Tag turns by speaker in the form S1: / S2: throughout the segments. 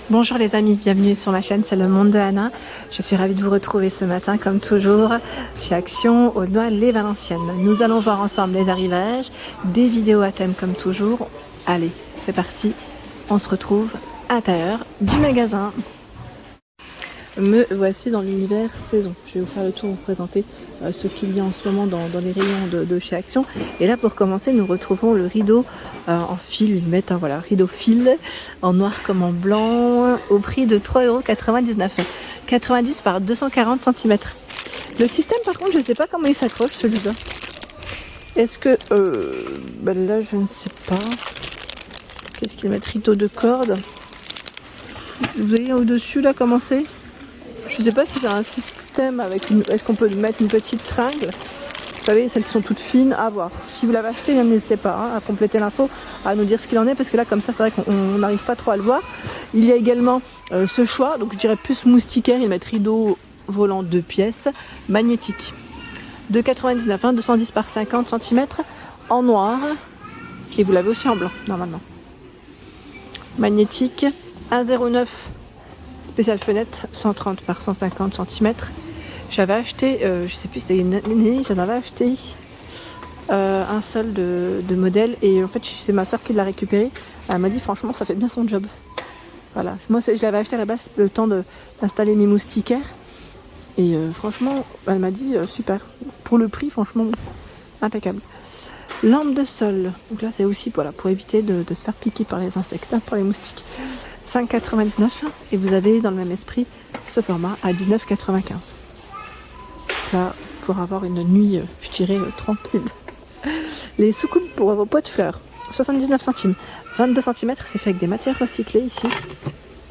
S1: Bonjour les amis, bienvenue sur ma chaîne, c'est le monde de Anna. Je suis ravie de vous retrouver ce matin comme toujours chez Action au Noailles-les-Valenciennes. Nous allons voir ensemble les arrivages, des vidéos à thème comme toujours. Allez, c'est parti, on se retrouve à l'intérieur du magasin. Me voici dans l'univers saison. Je vais vous faire le tour, vous présenter ce qu'il y a en ce moment dans les rayons de chez Action. Et là pour commencer nous retrouvons le rideau en fil, ils mettent un voilà, rideau fil en noir comme en blanc au prix de 3,99 €. 90 par 240 cm. Le système par contre je ne sais pas comment il s'accroche celui-là. Est-ce que ben là je ne sais pas. Qu'est-ce qu'ils mettent, rideau de corde. Vous voyez au-dessus là comment c'est. Je sais pas si c'est un système avec une... Est-ce qu'on peut mettre une petite tringle? Vous savez, celles qui sont toutes fines, à voir. Si vous l'avez acheté, n'hésitez pas à compléter l'info, à nous dire ce qu'il en est, parce que là, comme ça, c'est vrai qu'on n'arrive pas trop à le voir. Il y a également ce choix, donc je dirais plus moustiquaire, ils mettent rideau volant 2 pièces, magnétique. 2,99 €, 210 par 50 cm, en noir, et vous l'avez aussi en blanc, normalement. Magnétique, 1,09 €. Spéciale fenêtre, 130 par 150 cm. J'avais acheté, je sais plus, c'était une année, j'en avais acheté un seul de modèle. Et en fait, c'est ma soeur qui l'a récupéré. Elle m'a dit, franchement, ça fait bien son job. Voilà. Moi, je l'avais acheté à la base, le temps d'installer mes moustiquaires. Et franchement, elle m'a dit, super. Pour le prix, franchement, impeccable. Lampe de sol. Donc là, c'est aussi voilà, pour éviter de se faire piquer par les insectes, hein, par les moustiques. 5,99 € et vous avez dans le même esprit ce format à 19,95 €. Là, pour avoir une nuit, je dirais, tranquille. Les soucoupes pour vos pots de fleurs, 79 centimes, 22 cm, c'est fait avec des matières recyclées ici,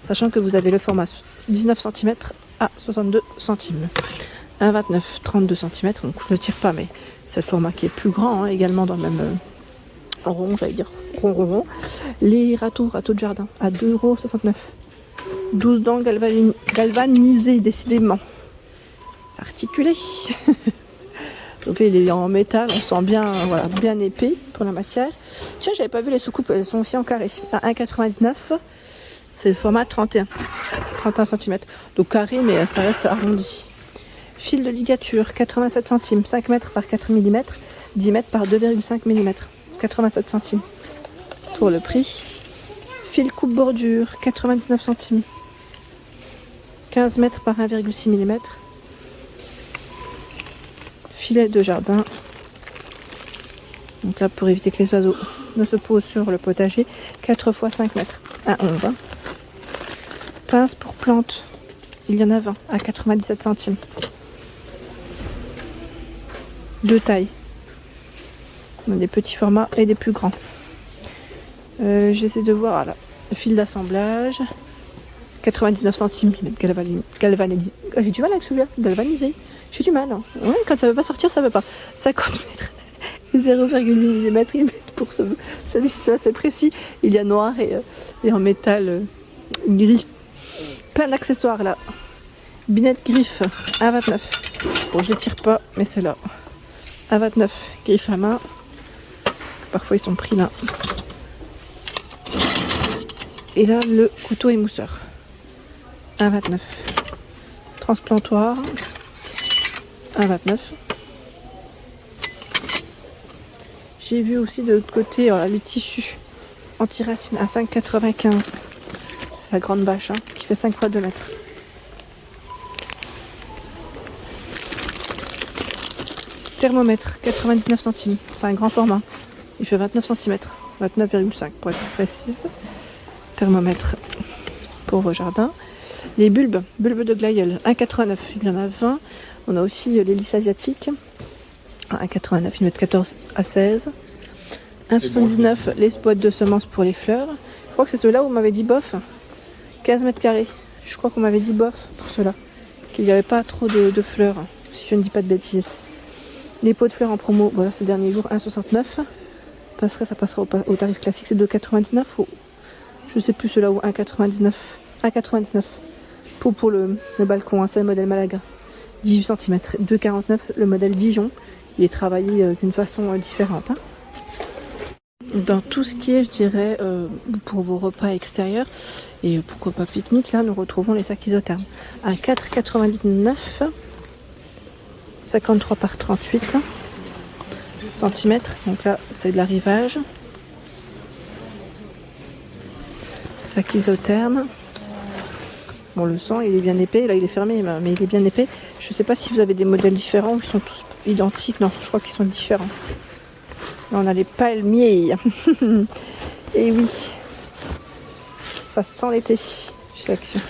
S1: sachant que vous avez le format 19 cm à 62 centimes. 1,29 €, 32 cm, donc je ne le tire pas, mais c'est le format qui est plus grand, hein, également dans le même... rond, j'allais dire rond. Les râteaux de jardin à 2,69 €. 12 dents galvanisées, décidément. Articulé. Donc là, il est en métal, on sent bien, voilà, bien épais pour la matière. Tiens, j'avais pas vu les soucoupes, elles sont aussi en carré. À 1,99 €, c'est le format 31 cm. Donc carré, mais ça reste arrondi. Fil de ligature, 87 centimes, 5 mètres par 4 mm, 10 mètres par 2,5 mm. 87 centimes pour le prix. Fil coupe bordure, 99 centimes, 15 mètres par 1,6 mm. Filet de jardin, donc là pour éviter que les oiseaux ne se posent sur le potager, 4 x 5 mètres à 11. Pince pour plantes, il y en a 20 à 97 centimes. Deux tailles. On a des petits formats et des plus grands. J'essaie de voir, voilà, le fil d'assemblage, 99 centimes, galvanisé. J'ai du mal avec celui-là, galvanisé. J'ai du mal. Hein. Ouais, quand ça veut pas sortir, ça veut pas. 50 mètres, 0,8 mm, ils mettent pour celui-ci, c'est assez précis. Il y a noir et en métal gris. Plein d'accessoires là. Binette griffe, 1,29 €. Bon, je les tire pas, mais c'est là. 1,29 €, griffe à main. Parfois ils sont pris là. Et là le couteau émousseur, 1,29 €. Transplantoire, 1,29 €. J'ai vu aussi de l'autre côté voilà, les tissus anti-racines à 5,95 €. C'est la grande bâche hein, qui fait 5 x 2 mètres. Thermomètre, 99 centimes, c'est un grand format. Il fait 29 cm, 29,5 pour être précise. Thermomètre pour vos jardins. Les bulbes de glaïeul, 1,89 €, il y en a 20. On a aussi les lys asiatiques, 1,89 €, ils mettent 14 à 16. 1,79 €, les boîtes de semences pour les fleurs. Je crois que c'est ceux-là où on m'avait dit bof, 15 mètres carrés. Je crois qu'on m'avait dit bof pour ceux-là, qu'il n'y avait pas trop de fleurs, si je ne dis pas de bêtises. Les pots de fleurs en promo, voilà, ces derniers jours, 1,69 €. Ça passera au tarif classique, c'est 2,99 € ou je sais plus ceux-là où 1,99 €. 1,99 € pour le balcon, hein, c'est le modèle Malaga. 18 cm, 2,49 € le modèle Dijon. Il est travaillé d'une façon différente. Hein. dans tout ce qui est, je dirais, pour vos repas extérieurs et pourquoi pas pique-nique, là nous retrouvons les sacs isothermes à 4,99 €, 53 par 38 cm. Donc là c'est de l'arrivage. Sac isotherme. Bon, le sang il est bien épais, là il est fermé mais il est bien épais. Je sais pas si vous avez des modèles différents ou ils sont tous identiques. Non, je crois qu'ils sont différents. Là, on a les palmiers. Et oui, ça sent l'été chez Action.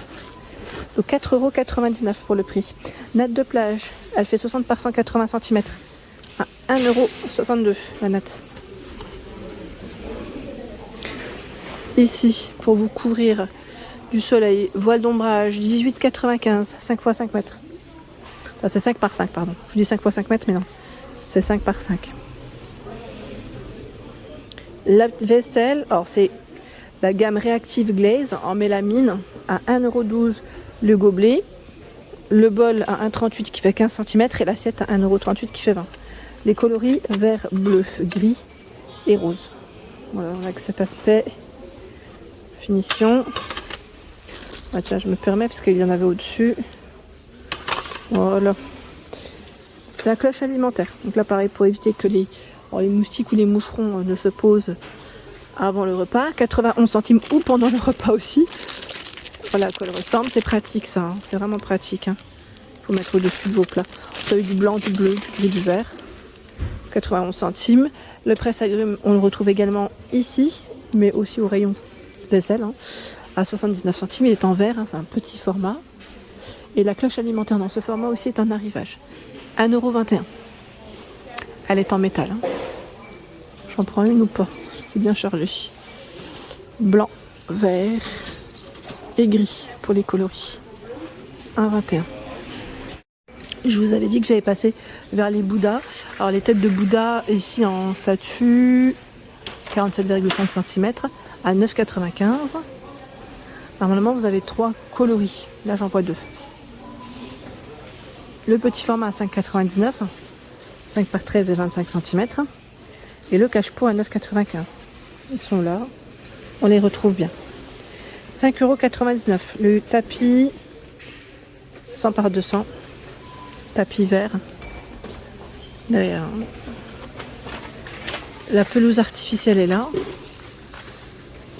S1: Donc 4,99 € pour le prix. Natte de plage, elle fait 60 par 180 cm à 1,62 € la natte. Ici, pour vous couvrir du soleil, voile d'ombrage, 18,95 €, 5 x 5 mètres. Enfin, c'est 5 par 5, pardon. Je dis 5 x 5 mètres, mais non. C'est 5 par 5. La vaisselle, alors c'est la gamme Reactive Glaze en mélamine à 1,12 € le gobelet. Le bol à 1,38 € qui fait 15 cm et l'assiette à 1,38 € qui fait 20 €. Les coloris vert, bleu, gris et rose. Voilà, avec cet aspect finition. Ah, tiens, je me permets parce qu'il y en avait au-dessus. Voilà. La cloche alimentaire. Donc là, pareil, pour éviter que les moustiques ou les moucherons ne se posent avant le repas. 91 centimes ou pendant le repas aussi. Voilà à quoi elle ressemble. C'est pratique ça. Hein. C'est vraiment pratique. Hein. Faut mettre au-dessus de vos plats. Vous avez du blanc, du bleu, du gris, du vert. 91 centimes. Le presse-agrumes, on le retrouve également ici, mais aussi au rayon vaisselle. Hein, à 79 centimes. Il est en verre. Hein, c'est un petit format. Et la cloche alimentaire dans ce format aussi est un arrivage. 1,21 €. Elle est en métal. Hein. J'en prends une ou pas? C'est bien chargé. Blanc, vert et gris pour les coloris. 1,21 €. Je vous avais dit que j'avais passé vers les Bouddhas. Alors les têtes de Bouddha ici en statue 47,5 cm à 9,95 €. Normalement vous avez 3 coloris. Là j'en vois 2. Le petit format à 5,99 €. 5 par 13 et 25 cm. Et le cache-pot à 9,95 €. Ils sont là. On les retrouve bien. 5,99 €. Le tapis 100 par 200. Tapis vert. Derrière. La pelouse artificielle est là.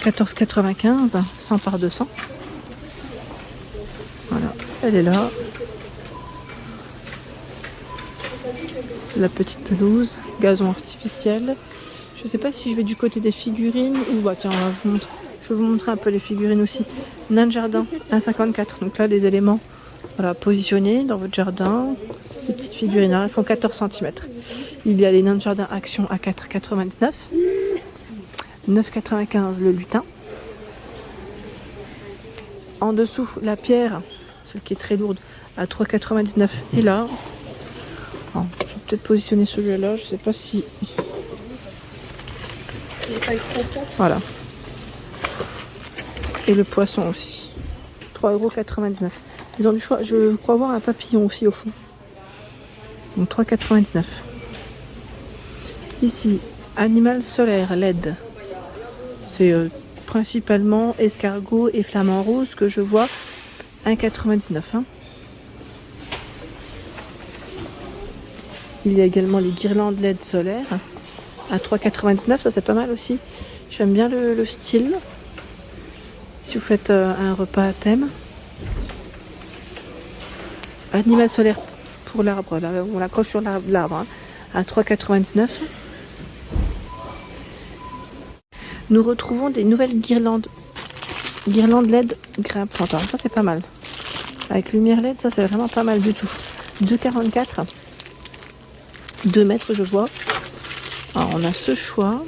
S1: 14,95 €. 100 par 200. Voilà. Elle est là. La petite pelouse, gazon artificiel. Je sais pas si je vais du côté des figurines ou bah tiens, je vais vous montrer un peu les figurines aussi. Nain de jardin 1,54 €. Donc là les éléments voilà, positionnés dans votre jardin. Ces petites figurines là, elles font 14 cm. Il y a les nains de jardin Action à 4,99 €. 9,95 € le lutin. En dessous la pierre, celle qui est très lourde, à 3,99 € et là. Alors, je vais peut-être positionner celui-là, je sais pas si... Voilà. Et le poisson aussi. 3,99 €. Ils ont du choix, je crois voir un papillon aussi au fond. Donc 3,99 €. Ici, animal solaire LED. C'est principalement escargot et flamant rose que je vois. 1,99 €. Hein. Il y a également les guirlandes LED solaires à 3,99 €. Ça c'est pas mal aussi. J'aime bien le style. Si vous faites un repas à thème. Animal solaire pour l'arbre. Là, on l'accroche sur l'arbre. Hein, à 3,99 €. Nous retrouvons des nouvelles guirlandes LED grimpantes. Alors, ça c'est pas mal. Avec lumière LED, ça c'est vraiment pas mal du tout. 2,44 €. 2 mètres je vois. Alors on a ce choix.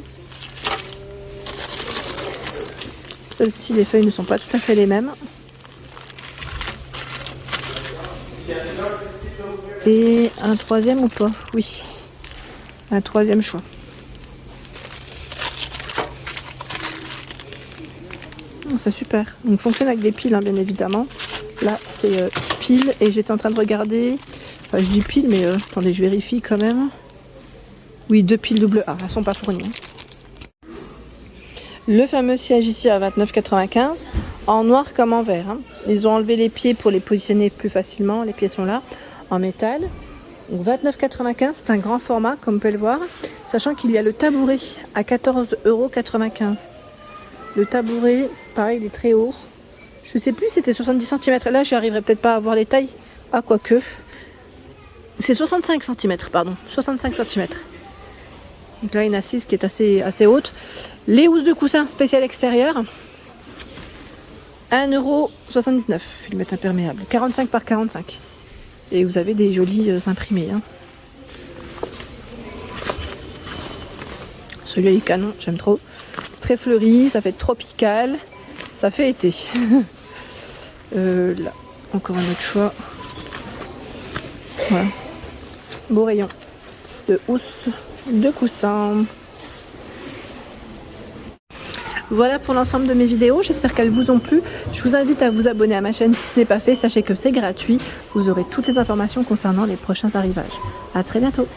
S1: Celles-ci, les feuilles ne sont pas tout à fait les mêmes. Et un troisième ou pas? Oui. Un troisième choix. C'est super. Donc fonctionne avec des piles hein, bien évidemment. Là c'est pile et j'étais en train de regarder. Enfin, je dis pile, mais attendez, je vérifie quand même. Oui, 2 piles double A, elles sont pas fournies. Le fameux siège ici à 29,95 € en noir comme en vert. Hein. Ils ont enlevé les pieds pour les positionner plus facilement. Les pieds sont là, en métal. Donc 29,95 €, c'est un grand format comme vous pouvez le voir. Sachant qu'il y a le tabouret à 14,95 €. Le tabouret, pareil, il est très haut. Je sais plus, c'était 70 cm. Là, j'arriverai peut-être pas à voir les tailles. Ah, quoique. C'est 65 cm, pardon. 65 cm. Donc là, une assise qui est assez haute. Les housses de coussin spéciales extérieures. 1,79 €. Ils mettent imperméable. 45 par 45. Et vous avez des jolis imprimés. Hein. Celui-là, il est canon. J'aime trop. C'est très fleuri. Ça fait tropical. Ça fait été. Là, encore un autre choix. Voilà. Beau rayon de housses de coussins. Voilà pour l'ensemble de mes vidéos, j'espère qu'elles vous ont plu. Je vous invite à vous abonner à ma chaîne si ce n'est pas fait. Sachez que c'est gratuit. Vous aurez toutes les informations concernant les prochains arrivages. À très bientôt.